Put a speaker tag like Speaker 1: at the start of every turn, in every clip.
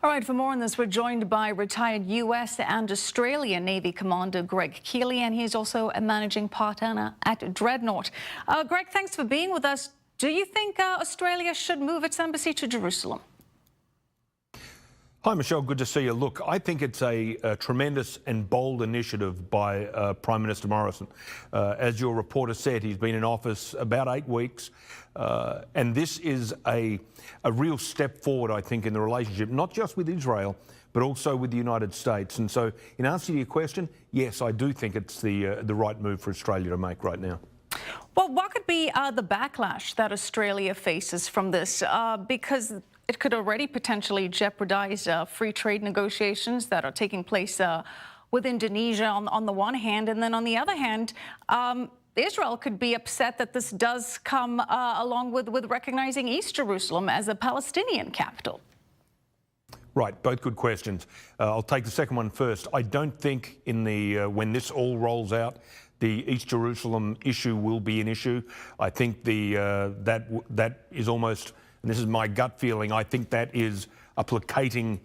Speaker 1: All right, for more on this, we're joined by retired U.S. and Australian Navy Commander Greg Keeley, and he's also a managing partner at Dreadnought. Greg, thanks for being with us. Do you think Australia should move its embassy to Jerusalem?
Speaker 2: Hi, Michelle. Good to see you. Look, I think it's a tremendous and bold initiative by Prime Minister Morrison. As your reporter said, he's been in office about 8 weeks, and this is a real step forward, I think, in the relationship, not just with Israel, but also with the United States. And so, in answer to your question, yes, I do think it's the right move for Australia to make right now.
Speaker 1: Well, what could be the backlash that Australia faces from this? Because it could already potentially jeopardize free trade negotiations that are taking place with Indonesia on the one hand, and then on the other hand, Israel could be upset that this does come along with recognizing East Jerusalem as a Palestinian capital.
Speaker 2: Right, both good questions. I'll take the second one first. I don't think in the when this all rolls out, the East Jerusalem issue will be an issue. I think that is almost, and this is my gut feeling, I think that is a placating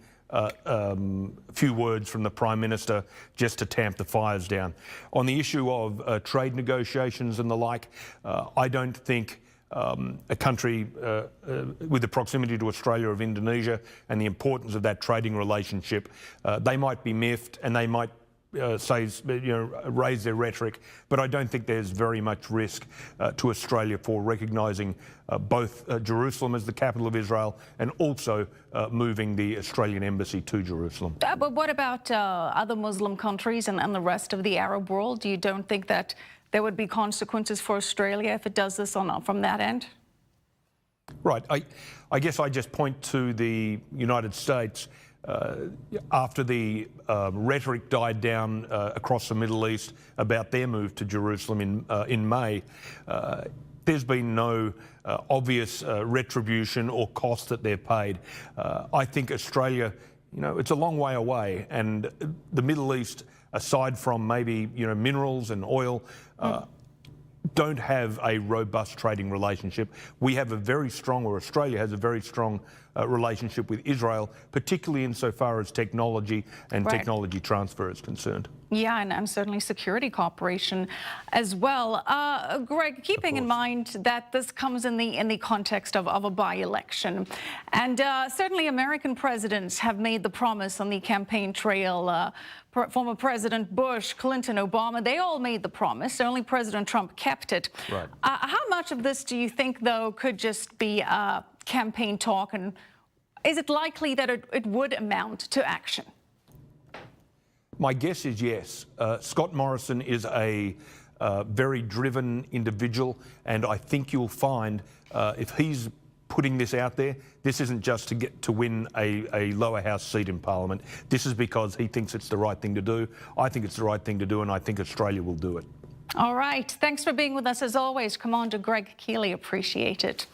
Speaker 2: few words from the Prime Minister just to tamp the fires down. On the issue of trade negotiations and the like, I don't think a country with the proximity to Australia of Indonesia and the importance of that trading relationship, they might be miffed and they might raise their rhetoric, but I don't think there's very much risk to Australia for recognising both Jerusalem as the capital of Israel and also moving the Australian embassy to Jerusalem.
Speaker 1: But what about other Muslim countries and the rest of the Arab world? You don't think that there would be consequences for Australia if it does this from that end?
Speaker 2: Right. I guess I just point to the United States. After the rhetoric died down across the Middle East about their move to Jerusalem in May, there's been no obvious retribution or cost that they're paid. I think Australia, it's a long way away, and the Middle East, aside from maybe minerals and oil, don't have a robust trading relationship. We have a very strong, or Australia has a very strong relationship with Israel, particularly insofar as technology and technology transfer is concerned.
Speaker 1: Yeah, and certainly security cooperation as well. Greg, keeping in mind that this comes in the context of a by-election, and certainly American presidents have made the promise on the campaign trail. Former President Bush, Clinton, Obama, they all made the promise. Only President Trump kept it.
Speaker 2: Right.
Speaker 1: How much of this do you think, though, could just be campaign talk, and is it likely that it would amount to action?
Speaker 2: My guess is yes. Scott Morrison is a very driven individual, and I think you'll find if he's putting this out there, this isn't just to win a lower house seat in Parliament. This is because he thinks it's the right thing to do. I think it's the right thing to do, and I think Australia will do it.
Speaker 1: All right. Thanks for being with us as always, Commander Greg Keeley. Appreciate it.